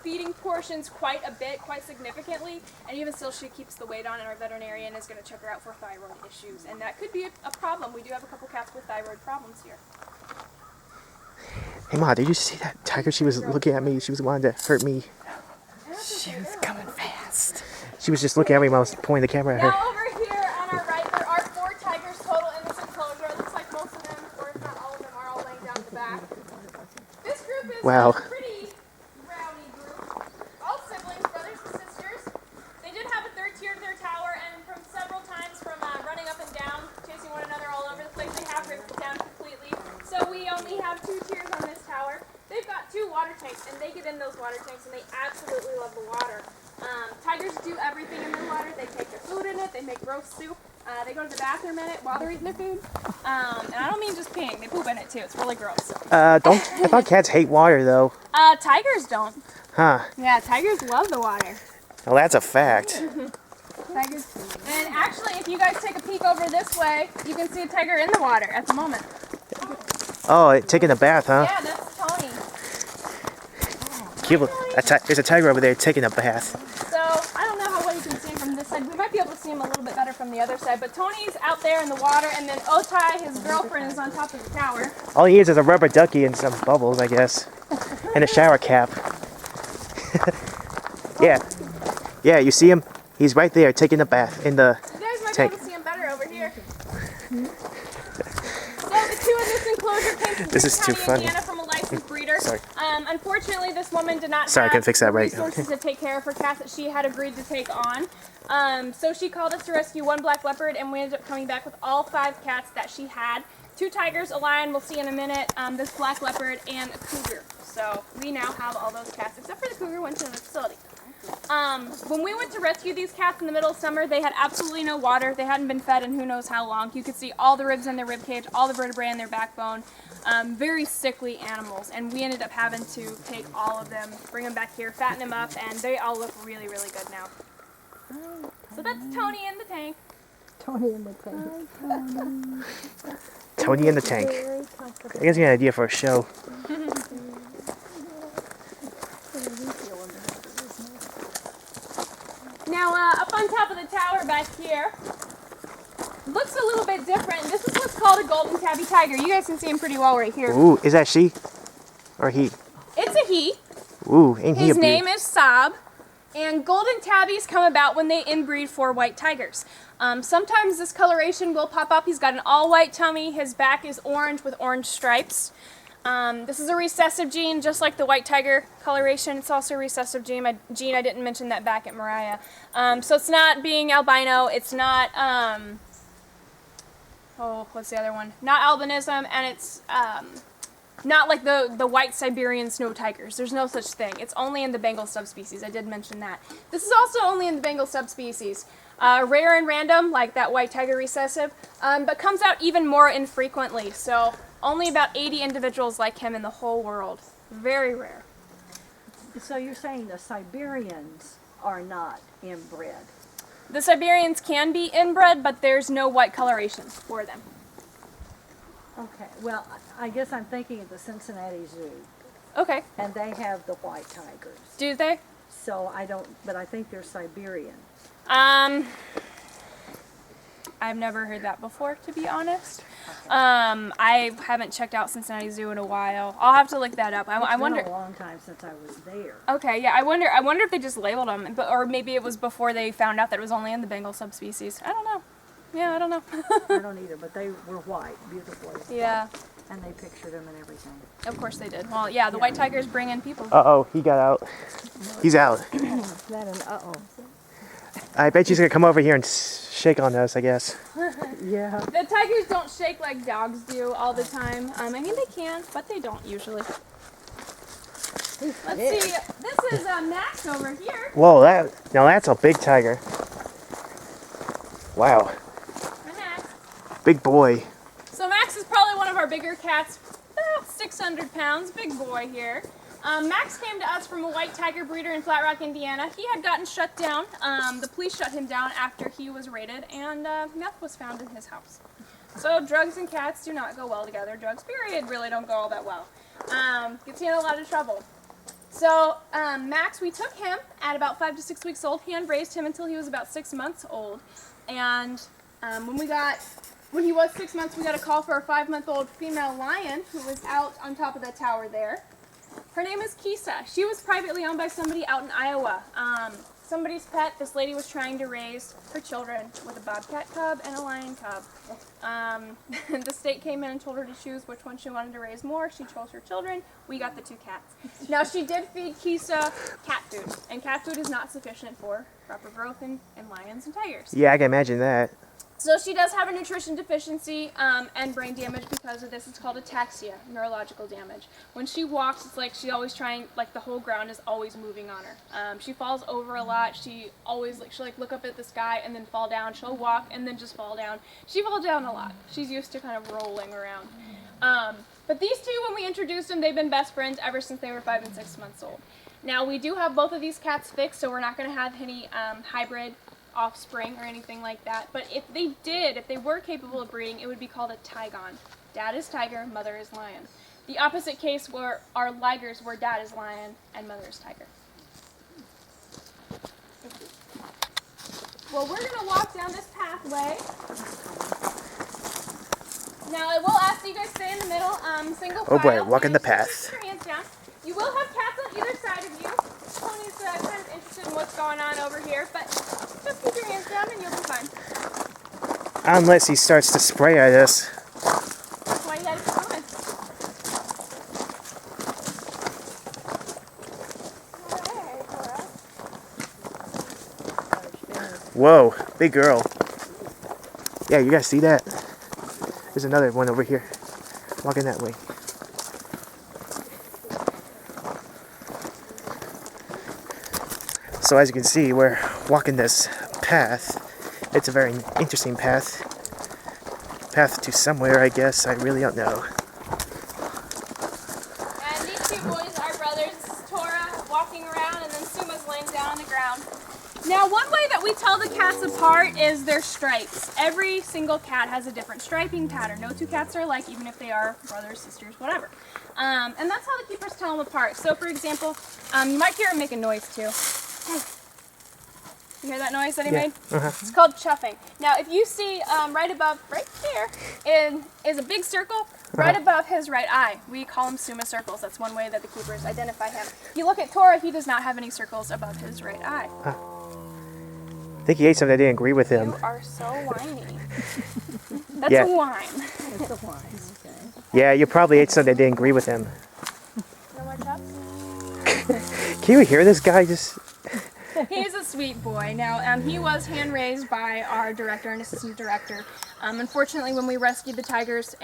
feeding portions quite a bit, quite significantly, and even still she keeps the weight on, and our veterinarian is going to check her out for thyroid issues, and that could be a problem. We do have a couple cats with thyroid problems here. Hey Ma, did you see that tiger? She was looking at me. She was wanting to hurt me. She was coming fast. She was just looking at me while I was pointing the camera at her. Now over here on our right, there are 4 tigers total in this enclosure. It looks like most of them, or if not all of them, are all laying down in the back. This group is Wow. a pretty rowdy group. All siblings, brothers and sisters. They did have a third tier to their tower, and from several times from running up and down, chasing one another all over the place, they have ripped it down completely. So we only have 2 tiers on this tower. They've got 2 water tanks, and they get in those water tanks, and they absolutely love the water. Tigers do everything in their water. They take their food in it. They make roast soup. They go to the bathroom in it while they're eating their food. And I don't mean just peeing. They poop in it too. It's really gross. I thought cats hate water though. Tigers don't. Huh. Yeah, tigers love the water. Well, that's a fact. Tigers. And actually, if you guys take a peek over this way, you can see a tiger in the water at the moment. Oh, taking a bath, huh? Yeah, that's Tony. There's a tiger over there taking a bath. So, I don't know how well you can see him from this side. We might be able to see him a little bit better from the other side. But Tony's out there in the water, and then Otai, his girlfriend, is on top of the tower. All he is a rubber ducky and some bubbles, I guess. And a shower cap. Yeah. Yeah, you see him? He's right there taking a bath in the You guys might tank. be able to see him better over here. So the 2 in this enclosure came from This is too funny. Indiana from a licensed breeder. Sorry. Unfortunately, this woman did not Sorry, I have couldn't fix that the right. resources to take care of her cats that she had agreed to take on. So she called us to rescue 1 black leopard, and we ended up coming back with all 5 cats that she had. 2 tigers, a lion, we'll see in a minute, this black leopard, and a cougar. So we now have all those cats, except for the cougar went to the facility. When we went to rescue these cats in the middle of summer, they had absolutely no water. They hadn't been fed in who knows how long. You could see all the ribs in their rib cage, all the vertebrae in their backbone. Very sickly animals, and we ended up having to take all of them, bring them back here, fatten them up, and they all look really, really good now. So that's Tony in the tank. Tony in the tank. Tony in the tank. I guess you got an idea for a show. Now, up on top of the tower back here, looks a little bit different. This is what's called a golden tabby tiger. You guys can see him pretty well right here. Ooh, is that she? Or he? It's a he. Ooh, ain't he a His beaut? name is Saab. And golden tabbies come about when they inbreed for white tigers. Sometimes this coloration will pop up. He's got an all-white tummy. His back is orange with orange stripes. This is a recessive gene, just like the white tiger coloration. It's also a recessive gene. I didn't mention that back at Mariah. So it's not being albino. It's not, what's the other one? Not albinism, and it's not like the white Siberian snow tigers. There's no such thing. It's only in the Bengal subspecies. I did mention that. This is also only in the Bengal subspecies. Rare and random, like that white tiger recessive, but comes out even more infrequently. So only about 80 individuals like him in the whole world. Very rare. So you're saying the Siberians are not inbred? The Siberians can be inbred, but there's no white coloration for them. Okay, well, I guess I'm thinking of the Cincinnati Zoo, Okay. and they have the white tigers. Do they? So but I think they're Siberian. I've never heard that before, to be honest. I haven't checked out Cincinnati Zoo in a while. I'll have to look that up. I wonder. It's been a long time since I was there. Okay, yeah, I wonder if they just labeled them, or maybe it was before they found out that it was only in the Bengal subspecies. I don't know. Yeah, I don't know. I don't either, but they were white, beautiful. Yeah. And they pictured them and everything. Of course they did. Well, yeah, the white tigers bring in people. Uh-oh, he got out. He's out. That and uh-oh. I bet he's gonna come over here and shake on us, I guess. Yeah. The tigers don't shake like dogs do all the time. I mean, they can, but they don't usually. Let's see. This is Max over here. Whoa, now that's a big tiger. Wow, Hi, Max. big boy. So Max is probably one of our bigger cats, about 600 pounds, big boy here. Max came to us from a white tiger breeder in Flat Rock, Indiana. He had gotten shut down. The police shut him down after he was raided, and meth was found in his house. So drugs and cats do not go well together. Drugs, period, really don't go all that well. Gets you in a lot of trouble. So Max, we took him at about 5 to 6 weeks old. Hand raised him until he was about 6 months old. And when he was 6 months, we got a call for a 5-month-old female lion who was out on top of the tower there. Her name is Kisa. She was privately owned by somebody out in Iowa. Somebody's pet. This lady was trying to raise her children with a bobcat cub and a lion cub. The state came in and told her to choose which one she wanted to raise more. She chose her children. We got the 2 cats. Now, she did feed Kisa cat food, and cat food is not sufficient for proper growth in lions and tigers. Yeah, I can imagine that. So she does have a nutrition deficiency and brain damage because of this. It's called ataxia, neurological damage. When she walks, it's like she's always trying, like the whole ground is always moving on her. She falls over a lot. She'll look up at the sky and then fall down. She'll walk and then just fall down. She falls down a lot. She's used to kind of rolling around. But these 2, when we introduced them, they've been best friends ever since they were 5 and 6 months old. Now, we do have both of these cats fixed, so we're not going to have any hybrid offspring or anything like that. But if they were capable of breeding, it would be called a tigon. Dad is tiger, mother is lion. The opposite case were our ligers, where dad is lion and mother is tiger. Well, we're going to walk down this pathway. Now, I will ask that you guys stay in the middle, single file. Oh boy, walking the and path. Put your hands down. You will have cats on either side of you. Tony's kind of interested in what's going on over here, but just keep your hands down and you'll be fine. Unless he starts to spray at us. That's why you gotta keep going. Whoa, big girl. Yeah, you guys see that? There's another one over here. Walking that way. So as you can see, we're walking this path. It's a very interesting path. Path to somewhere, I guess. I really don't know. And these 2 boys are brothers. This is Tora walking around, and then Suma's laying down on the ground. Now, one way that we tell the cats apart is their stripes. Every single cat has a different striping pattern. No 2 cats are alike, even if they are brothers, sisters, whatever. And that's how the keepers tell them apart. So, for example, you might hear them make a noise too. Hey. You hear that noise that he made? It's called chuffing. Now, if you see right there is a big circle right above his right eye. We call them Suma circles. That's one way that the keepers identify him. If you look at Tora, he does not have any circles above his right eye. I think he ate something that didn't agree with him. You are so whiny. That's a whine. It's a whine, okay. Yeah, you probably ate something that didn't agree with him. No more chuffs? Can you hear this guy just... He's a sweet boy. Now, he was hand-raised by our director and assistant director. Unfortunately, when we rescued the tigers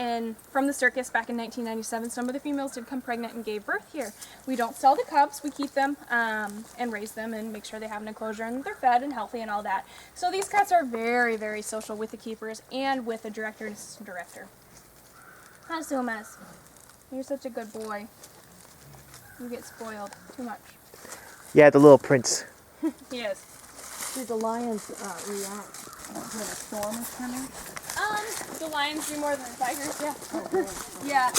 from the circus back in 1997, some of the females did come pregnant and gave birth here. We don't sell the cubs. We keep them and raise them and make sure they have an enclosure and they're fed and healthy and all that. So these cats are very, very social with the keepers and with the director and assistant director. Hi, Sumas. You're such a good boy. You get spoiled too much. Yeah, the little prince. Yes. Do the lions react when a storm is coming? The lions do more than the tigers, yeah. Yeah,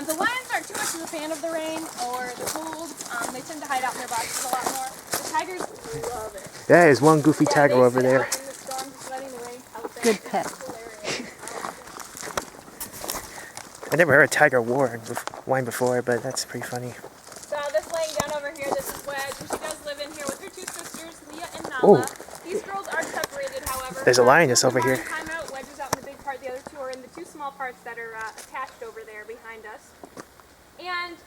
the lions aren't too much of a fan of the rain or the cold. They tend to hide out in their boxes a lot more. The tigers love it. That is one goofy tiger they over sit there. out in the storm, just letting the rain out there. Good pet. It's hilarious. I never heard a tiger whine before, but that's pretty funny. So this laying down over here, this is Wedge, and she does live in here with her 2 sisters, Leah and Nala. Ooh. These girls are separated, however. There's a lioness over here. Time out. Wedge is out in the big part. The other 2 are in the 2 small parts that are attached over there behind us. And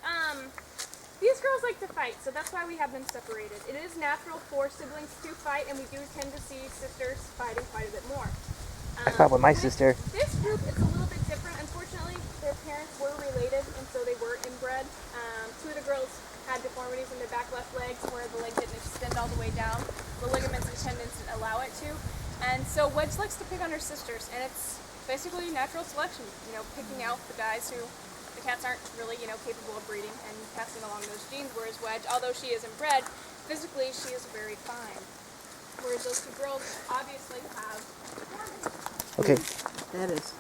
these girls like to fight, so that's why we have them separated. It is natural for siblings to fight, and we do tend to see sisters fighting quite a bit more. I fought with my sister. This group is a little bit different. Unfortunately, their parents were related, and so they were inbred. 2 of the girls had deformities in their back left legs where the leg didn't extend all the way down. The ligaments and tendons didn't allow it to. And so Wedge likes to pick on her sisters, and it's basically natural selection, picking out the guys who the cats aren't really, capable of breeding and passing along those genes, whereas Wedge, although she is inbred, physically she is very fine. Whereas those 2 girls obviously have deformities. Okay. That is